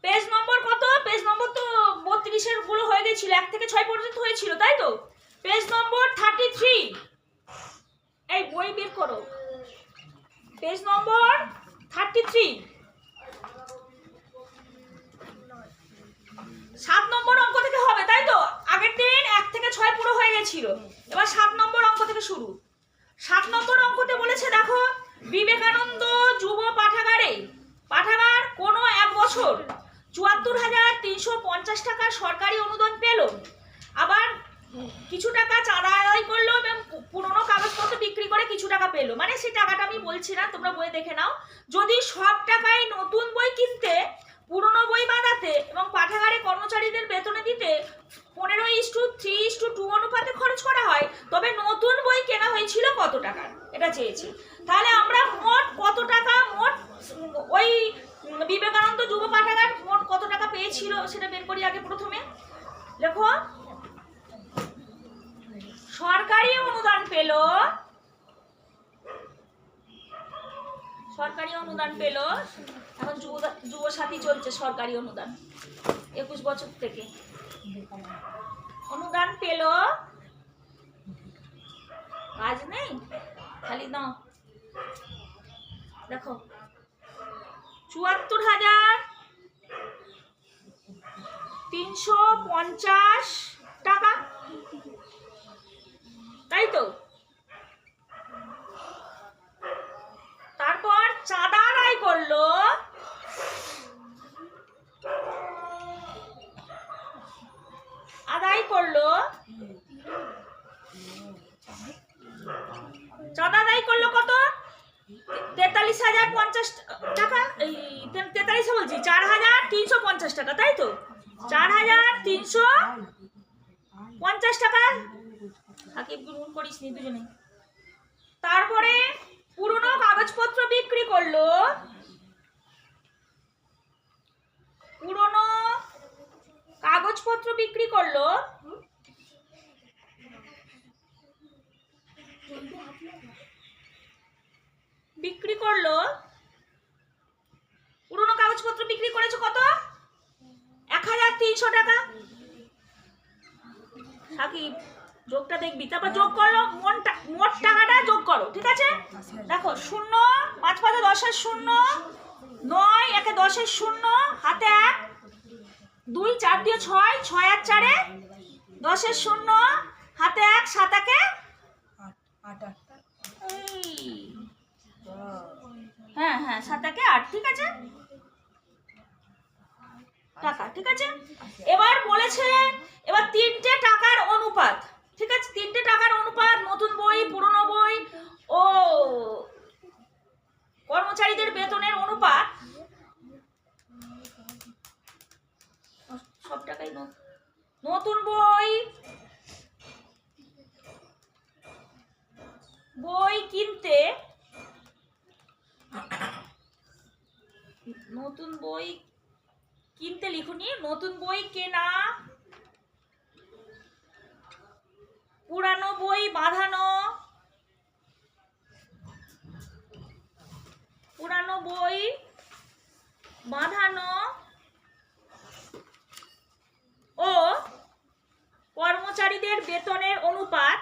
Page নম্বর কত? Page নম্বর তো 32 গুলো হয়ে গেছিল, 1 থেকে 6 পর্যন্ত হয়েছিল, তাই তো? পেজ নম্বর 33, এই বই বের করো। পেজ নম্বর 33, 7 নম্বর অঙ্ক থেকে হবে, তাই তো? আগের দিন 1 থেকে 6 পুরো হয়ে গেছিল, এবার 7 নম্বর অঙ্ক থেকে শুরু। 7 নম্বর অঙ্কতে বলেছে, দেখো, বিবেকানন্দ যুব পাঠাগার কোনো এক বছর 74,350 টাকা সরকারি অনুদান পেল, আবার কিছু টাকা চাঁদা আদায় করলো এবং পুরনো কাগজপত্র বিক্রি করে কিছু টাকা পেলো। মানে সেই টাকাটা আমি বলছি না, তোমরা বই দেখে নাও। যদি সব টাকায় নতুন বই কিনতে, পুরনো বই বাঁধাতে এবং পাঠাগারে কর্মচারীদের বেতনে দিতে 15:3:2 অনুপাতে খরচ করা হয়, তবে নতুন বই কেনা হয়েছিল কত টাকা? এটা চেয়েছি। তাহলে আমরা মোট কত টাকা, মোট ওই বিবেকানন্দ যুব পাঠাগার মোট কত টাকা পেয়েছিল সেটা বের করি আগে। প্রথমে লেখো, সরকারি অনুদান পেল, এখন যুবসাথী চলছে, সরকারি অনুদান 21 বছর থেকে অনুদান পেল, কাজ নেই খালি নাও, দেখো 74,350 টাকা, তাই তো? তারপর চাঁদা আদায় করলো, চাঁদা আদায় করলো কত? 43,050 টাকা, 4,350 টাকা, তাই তো? 4,350 টাকা, আগে গুণ করিস নি দুজনে। তারপরে পুরনো কাগজপত্র বিক্রি করলো, পুরনো কাগজপত্র বিক্রি করেছে কত? 1,300 টাকা। সাকিব যোগটা দেখবি, তারপর যোগ করলো, মোট টাকাটা যোগ করো, ঠিক আছে? দেখো 0, 5 5 10 0, 9 1 10 0, হাতে 1, 2 4 দিয়ে 6, 6 আর 4 10 0, হাতে 1, 7 1 8, হ্যাঁ 7 1 8, ঠিক আছে টাকা, ঠিক আছে? এবার বলেছে, এবার 3টে টাকার অনুপাত, ঠিক আছে? 3টে টাকার অনুপাত, নতুন বই, পুরনো বই ও কর্মচারীদের বেতনের অনুপাত, সব টাকাই নতুন বই কিনতে, লিখুনি, নতুন বই কেনা, পুরানো বই বাঁধানো, ও কর্মচারীদের বেতনের অনুপাত,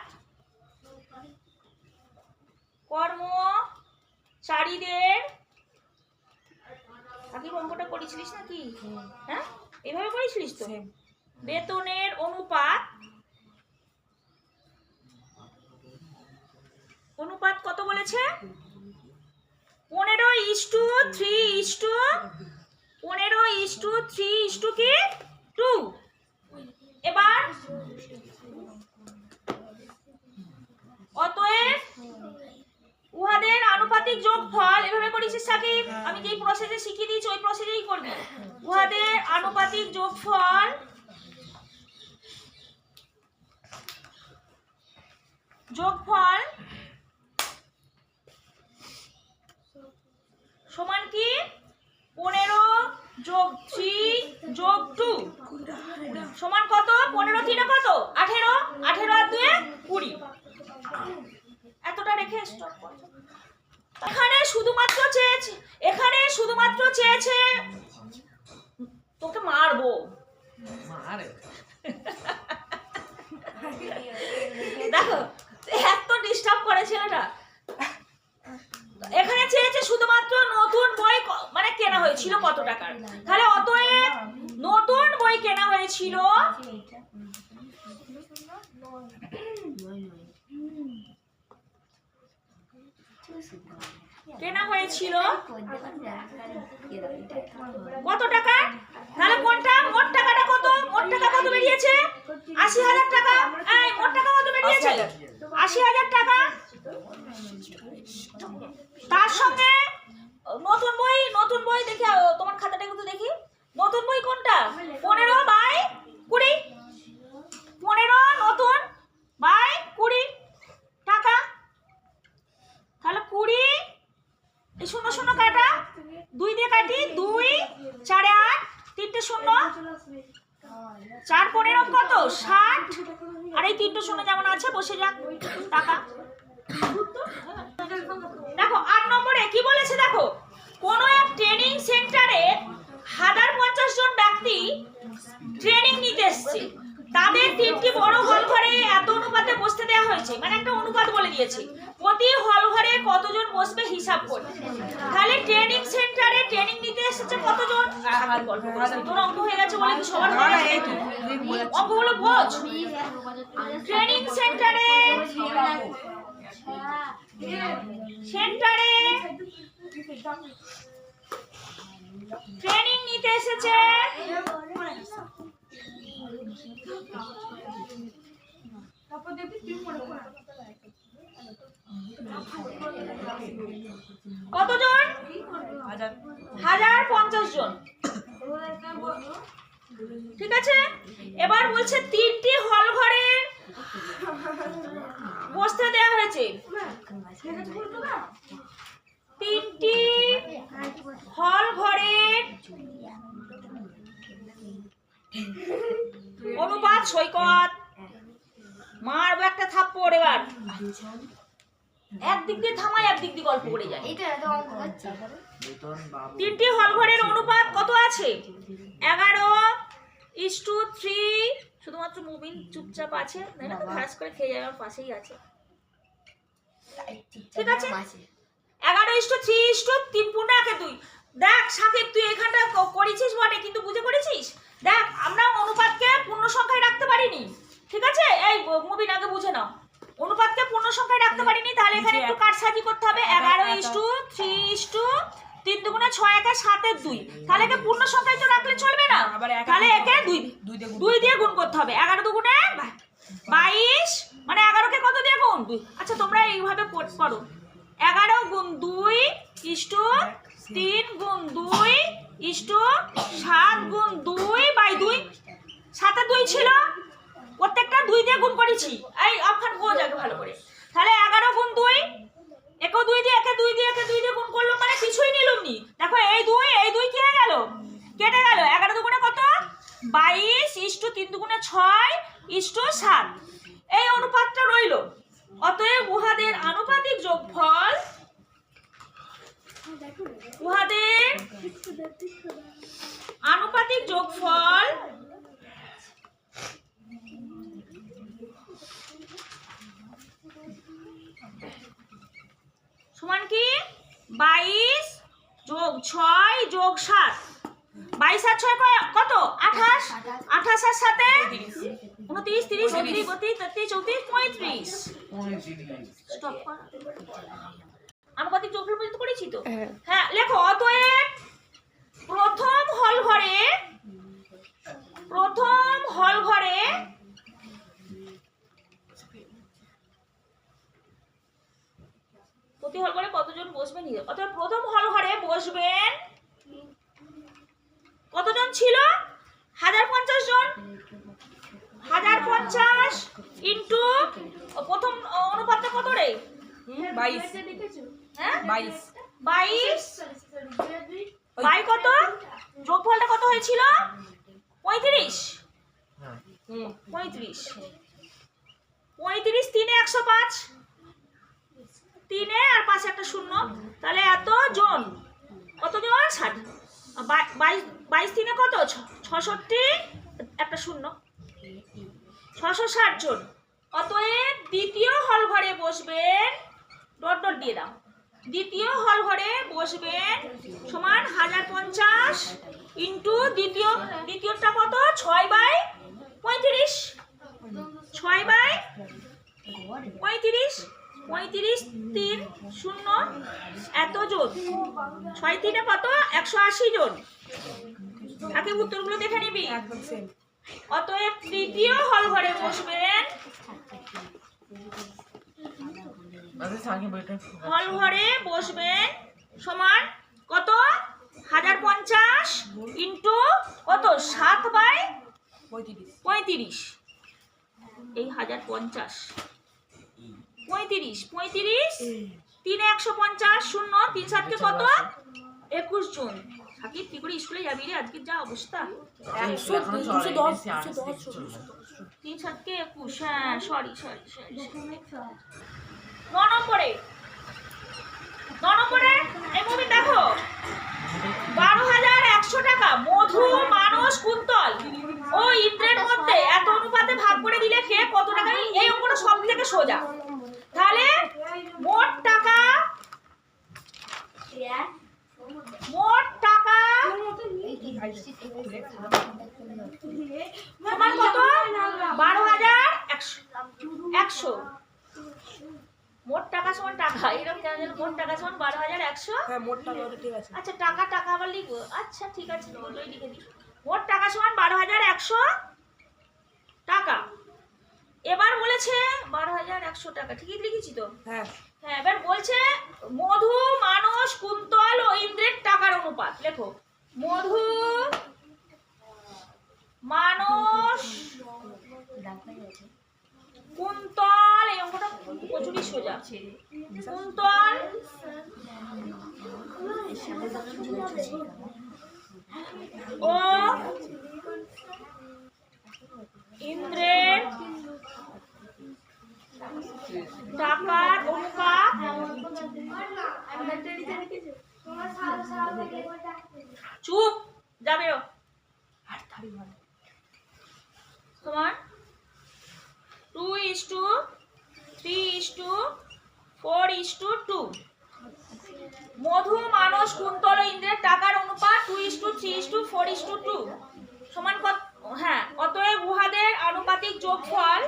আগে অঙ্কটা করেছিলিস নাকি? হ্যাঁ, এইভাবে করেছিলিস তো? বেতনের অনুপাত কত বলেছে? 15:3:2। এবার অতএব উহাদের আনুপাতিক যোগফল, এভাবে করেছিস সাকিব, আমি যেই প্রসেসে শিখিয়ে দিয়েছি ওই প্রসেসেই করবি। উহাদের আনুপাতিক যোগফল সমান কি? 15 যোগ 3 যোগ 2 সমান কত? 15 3 কত? 18, 18 আর 2 20। এতটা রেখে স্টপ করো। এখানে শুধুমাত্র চেয়েছে তোকে মারবো। দেখো এত ডিস্টার্ব করে ছেলেটা। এখানে চেয়েছে শুধুমাত্র নতুন বই মানে কেনা হয়েছিল কত টাকার। তাহলে অতএব নতুন বই কেনা হয়েছিল কত টাকা। তাহলে কোনটা মোট টাকাটা কত? মোট টাকা কত বেরিয়েছে? ৮০,০০০ টাকা। এই মোট টাকা কত বেরিয়েছে? ৮০,০০০ টাকা। তার সঙ্গে নতুন বই দেখি তোমার খাতাটা একটু দেখি। নতুন বই কোনটা? 15/20 15 নতুন বাই 20 টাকা। তাহলে 20 এই 0 কাটা 2 দিয়ে কাটি 2 4 8 3টে 0 4 15 কত 60 আর এই 3টে 0 যেমন আছে বসে যাক টাকা। দেখো 8 নম্বরে কি বলেছে দেখো, কোন এক ট্রেনিং সেন্টারে 1050 জন ব্যক্তি ট্রেনিং নিতে এসেছে। তাদের 3টি বড় হল ঘরে এত অনুপাতে বসতে দেওয়া হয়েছে, মানে একটা অনুপাত বলে দিয়েছে। প্রতি হল ঘরে কতজন বসবে হিসাব করে। তাহলে ট্রেনিং সেন্টারে ট্রেনিং নিতে এসেছে কতজন? তোর অঙ্ক হয়ে গেছে বলে কি সবার হয়ে গেছে? অঙ্কগুলো বোঝ। ট্রেনিং সেন্টারে ট্রেনিং নিতে এসেছে কতজন? 1050 জন। ঠিক আছে, এবার বলছে 3টি হল ঘরে বসতে দেওয়া হয়েছে। 3টি হল ঘরের অনুপাত সৈকত মারবো একটা থাপ্পড়। এবার একদিক দিয়ে থামাই একদিক দিয়ে গল্প করে যায়। 3টি হল ঘরের অনুপাত কত আছে? 11:3। শুধুমাত্র মুবিন চুপচাপ আছে, ঘাস করে খেয়ে যাওয়ার পাশেই আছে। ঠিক আছে, 11:3:3 পূর্ণ 1/2। দেখ সাকিব তুই এখানটা করেছিস বটে, কিন্তু বুঝে করেছিস। দেখ আমরা অনুপাতকে পূর্ণ সংখ্যায় রাখতে পারিনি। ঠিক আছে, এই মুবিন আগে বুঝে নাও, অনুপাতকে পূর্ণ সংখ্যায় রাখতে পারিনি। তাহলে এখানে একটু কারসাজি করতে হবে। 11:3:3 দুগুণে 6 একে 7 2। তাহলে একে পূর্ণ সংখ্যায় তো রাখলে চলবে না, তাহলে একে 2 দিয়ে গুণ করতে হবে। 11 দুগুণে 22, মানে 11কে কত দিয়ে গুণ? 2। আচ্ছা তোমরা এইভাবে করো, 11 গুণ 2 3 গুণ 2 7 গুণ 2/2। 7 2 ছিল, প্রত্যেকটা 2 দিয়ে গুণ করেছি। এই অপশন বোঝ আগে ভালো করে। তাহলে 11 গুণ 2 একে 2 দিয়ে একে 2 দিয়ে একে 2 দিয়ে গুণ করলাম, মানে কিছুই নিলাম নি। দেখো এই 2 কি হয়ে গেল? কেটে গেল। 11 দুগুণে কত? 22 3 দুগুণে 6 7। এই অনুপাতটা রইল। অতএব উহাদের আনুপাতিক যোগফল সমান কি? 22 যোগ 6 যোগ 7। 22 আর 6 কত? 28। 28 আর 7 29 30 31 32 33 34 35। স্টপ কর। আনুপাতিক যোগফল পর্যন্ত করেছি তো? হ্যাঁ, লেখো অতএব প্রথম হল ঘরে প্রতি হল ঘরে কতজন বসবেন? অতএব প্রথম হল ঘরে বসবেন কতজন ছিল? 1050 জন। 1050 ইন্টু প্রথম অনুপাতটা কত রে? 22। হ্যাঁ 22 বাই কত? যোগফলটা কত হয়েছিল? 35। 35 3 105 তিনে আর পাশে একটা শূন্য, তাহলে এত জন, কত জন? 60। 22 তিনে কত? 66, একটা শূন্য, 660 জন। অতএব দ্বিতীয় হল ঘরে বসবেন, ডট ডট দিয়ে দাও, দ্বিতীয় হল ঘরে বসবেন সমান 1050 ইন্টু দ্বিতীয়টা কত? 6/35, 6/35, 35 3 0, এত জন। 6 3 কত? 180 জন। আগে উত্তরগুলো দেখে নিবি। অতএব তৃতীয় হল ঘরে বসবেন, হল ঘরে বসবেন সমান কত? 1050 ইন্টু কত? 7/35, এই 1050, 35, 3 150, 0 3 7 কে কত? 21 জন। সাকিব কি করে স্কুলে যাবি রে, আজকে যা অবস্থা। 3 7 কে 21, হ্যাঁ সরি। 9 নম্বরে এই মুভি দেখো, 12,100 টাকা মধু, মানস, কুন্তল ও ইন্দ্রের মধ্যে এত অনুপাতে ভাগ করে দিলে কে কত টাকা? এই অঙ্কটা সব থেকে সোজা। তাহলে মোট টাকা সমান কত? 12,100। মোট টাকা সমান টাকা, এরকম কেন জানো? মোট টাকা সমান 12,100। হ্যাঁ মোট টাকা ঠিক আছে। আচ্ছা টাকা আবার লিখবো, আচ্ছা ঠিক আছে ওই লিখে দিই। মোট টাকা সমান 12,100 টাকা। এবার বলেছে 12,100 টাকা, ঠিকই লিখেছি তো? হ্যাঁ এবার বলছে মধু, মানস, কুন্তল ও ইন্দ্রের টাকার অনুপাত। লেখো মধু, মানস, কুন্তল, এই অঙ্কটা প্রচুরই সোজা। কুন্তল ও ইন্দ্রের টাকার অনুপাত চুপ যাবে তোমার 2:3:4:2। মধু, মানস, কুন্তল ও ইন্দ্রের টাকার অনুপাত 2:3:4:2 সমান কত? হ্যাঁ, অতএব উহাদের আনুপাতিক যোগফল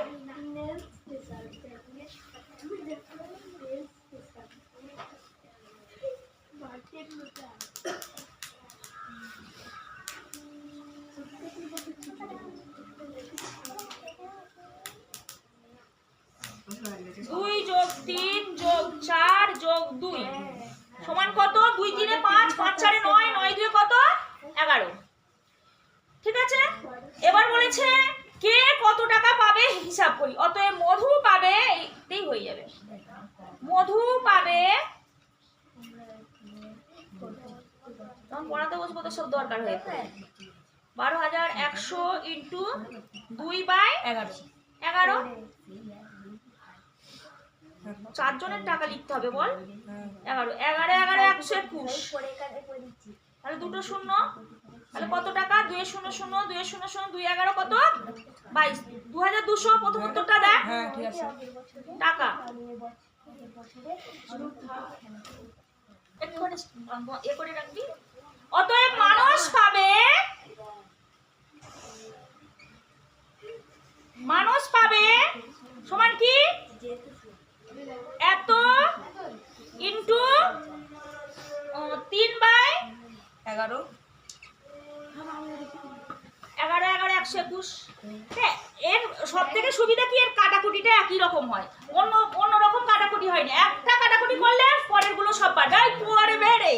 দুই যোগ 3 যোগ 4 যোগ 2 সমান কত? 2 3 5, 5 4 9, 9 2 কত? 11। ঠিক আছে, এবার বলেছে কে কত টাকা পাবে হিসাব করি। অতএব মধু পাবে, এইটাই হয়ে যাবে, মধু পাবে, তখন পড়াতে বসবো তো সব দরকার হয়ে পড়ে। 12,100 ইন্টু 2/11, 4 জনের টাকা লিখতে হবে বল। 11 11 11 121, তাহলে দুটো শূন্য, তাহলে কত টাকা? 2 0 0 2 0 0 2 11 কত? 22, 2,200। প্রথম উত্তরটা দেখ। হ্যাঁ ঠিক আছে। টাকা এক্ষুনি এ করে রাখবি। অতএব মানস পাবে সমান কি? এত ইন্টু 3/11, 11 11 121। এর সব থেকে সুবিধা কি? এর কাটাকুটিটা একই রকম হয়, অন্য রকম কাটাকুটি হয় না। একটা কাটাকুটি করলে পরের গুলো সব বাদ পড়বে রে।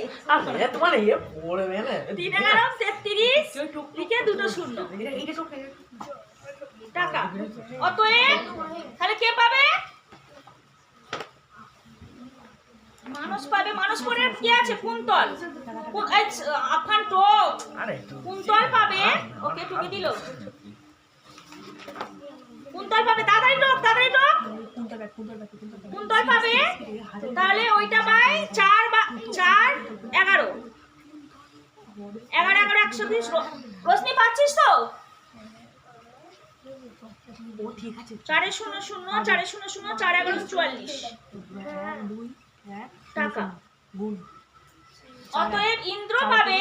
3 11 33 লিখে দুটো শূন্য টাকা। অতএব তাহলে কে পাবে? মানুষ পাবে। মানুষ পরে কি আছে? কুন্তল, আফান তো কুন্তল পাবে। ওকে টুকি দিল, কুন্তল পাবে। তাড়াতাড়ি ঢোক কুন্তল পাবে, তাহলে ওইটা বাই 4 বা 4 11 11 11 120। রোশনি পাচ্ছিস তো? 4 0 0 4 0 0 4 11 44 টাকা। অতএব ইন্দ্র পাবে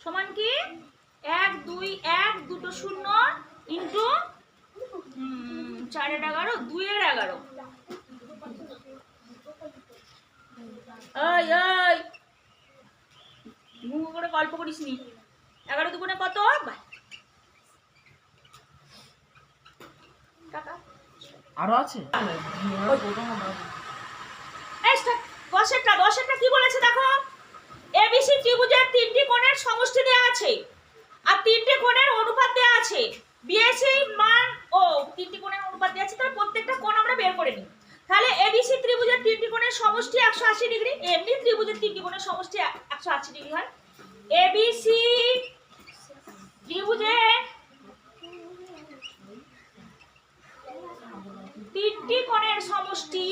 সমান কি 1 2 1 দুটো 0 ইন্টু 4 11 2 11। ওই ওই মুখ করে গল্প করিস নি। 11 দুগুণে কত? টাকা আরো আছে দশেরটা কি বলেছে দেখো, এবিসি ত্রিভুজের 3টি কোণের সমষ্টি দেয়া আছে আর 3টি কোণের অনুপাত দেয়া আছে। বিএসি মান ও 3টি কোণের অনুপাত দেয়া আছে, তাহলে প্রত্যেকটা কোণ আমরা বের করে নিই। তাহলে এবিসি ত্রিভুজের 3টি কোণের সমষ্টি 180 ডিগ্রি। এমনি ত্রিভুজের 3টি কোণের সমষ্টি 180 ডিগ্রি হয়। এবিসি ত্রিভুজের 3টি কোণের সমষ্টি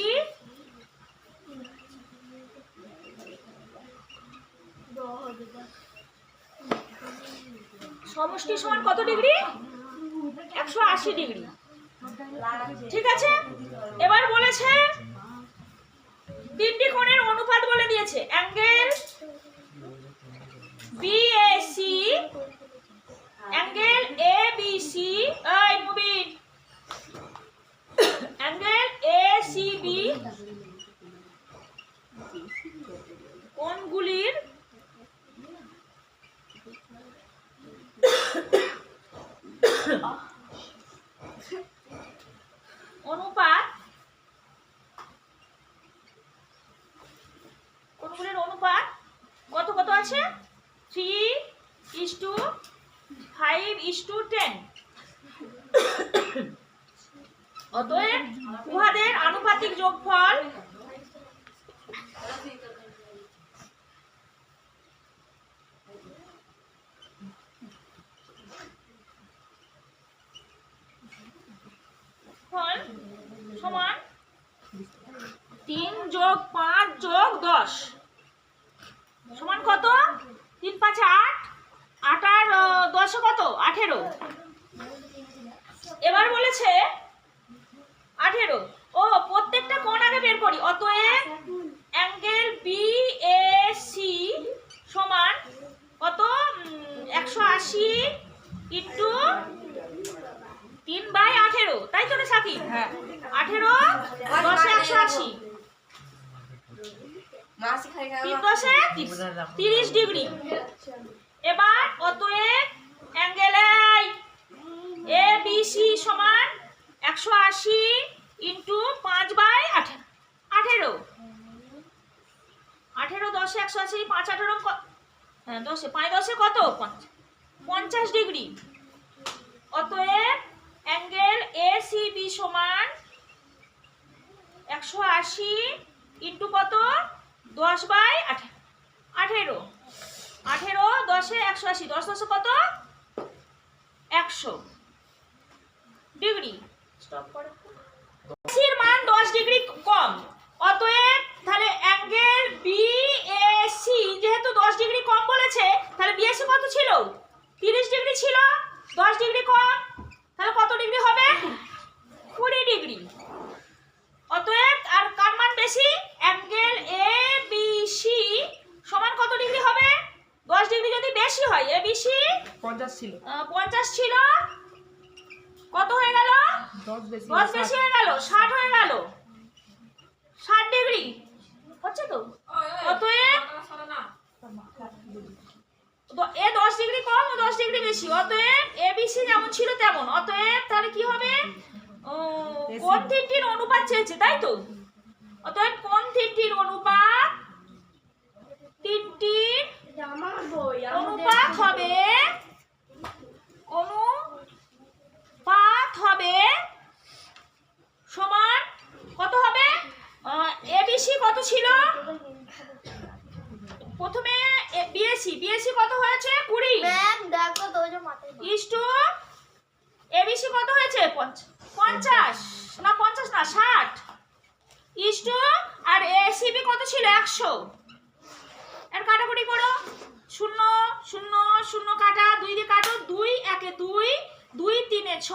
সমান কত ডিগ্রি? 180 ডিগ্রি। ঠিক আছে, এবার বলেছে 3টি কোণের অনুপাত বলে দিয়েছে। অ্যাঙ্গেল বিএসি, অ্যাঙ্গেল এবিসি, এই মুবিন, অ্যাঙ্গেল এসিবি কোণগুলির অনুপাত, কোণগুলির অনুপাত কত কত আছে? 3:5:10। অতএব উহাদের আনুপাতিক যোগফল সমান 3 যোগ 5 যোগ 10 সমান কত? 3 5 8, 8 আর 10 কত? 18। এবার বলেছে 18। ও প্রত্যেকটা কোণ আগে বের করি। অতএব অ্যাঙ্গেল বিএসি সমান কত? 180 ইন্টু 3/18, তাই তো রে সাকিব? হ্যাঁ 18 10 180, 3 10 30 ডিগ্রি। এবার অতএব অ্যাঙ্গেল এবিসি সমান 180 ইন্টু 5/18, 18 18 10 180, 5 18 হ্যাঁ 10 5 10 কত? 50 ডিগ্রি। অতএব অ্যাঙ্গেল এসিবি সমান 180 ইন্টু কত? 10/18, 18 18 10 180, 10 10 কত? 100 ডিগ্রি। স্টপ করো। এসির মান 10 ডিগ্রি কম। অতএব তাহলে অ্যাঙ্গেল বিএসি যেহেতু 10 ডিগ্রি কম বলেছে, তাহলে বিএসি কত ছিল? 30 ডিগ্রি ছিল, 10 ডিগ্রি কম, তাহলে কত ডিগ্রি হবে? 20 ডিগ্রি। অতএব আর কার মান বেশি? অ্যাঙ্গেল এবিসি সমান কত ডিগ্রি হবে? 10 ডিগ্রি যদি বেশি হয়, এবিসি 50 ছিল, 50 ছিল, কত হয়ে গেল? 10 বেশি 10 বেশি হয়ে গেল, 60 হয়ে গেল, 60 ডিগ্রি হচ্ছে তো। অতএব এ 10 ডিগ্রি কম ও 10 ডিগ্রি বেশি। অতএব এবিসি যেমন ছিল তেমন। অতএব তাহলে কি হবে? কোণ থিটির অনুপাত চেয়েছে, তাই তো? অতএব কোণ থিটির অনুপাত, তিনটির অনুপাত হবে সমান কত হবে? এবিসি কত ছিল প্রথমে? বিএসি কত হয়েছে? 20। ম্যাম দেখো তো যে ইস টু এবিসি কত হয়েছে 50 না 60 ইস টু আর এসিবি কত ছিল 100 এর কাটাকুটি করো 0 0 0 কাটা 2 দিয়ে কাটো 2 1 এ 2 2 3 এ 6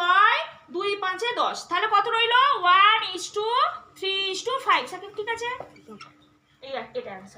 2 5 এ 10 তাহলে কত রইলো 1:3:5 সেকেন্ড ঠিক আছে এই এটা অ্যান্সার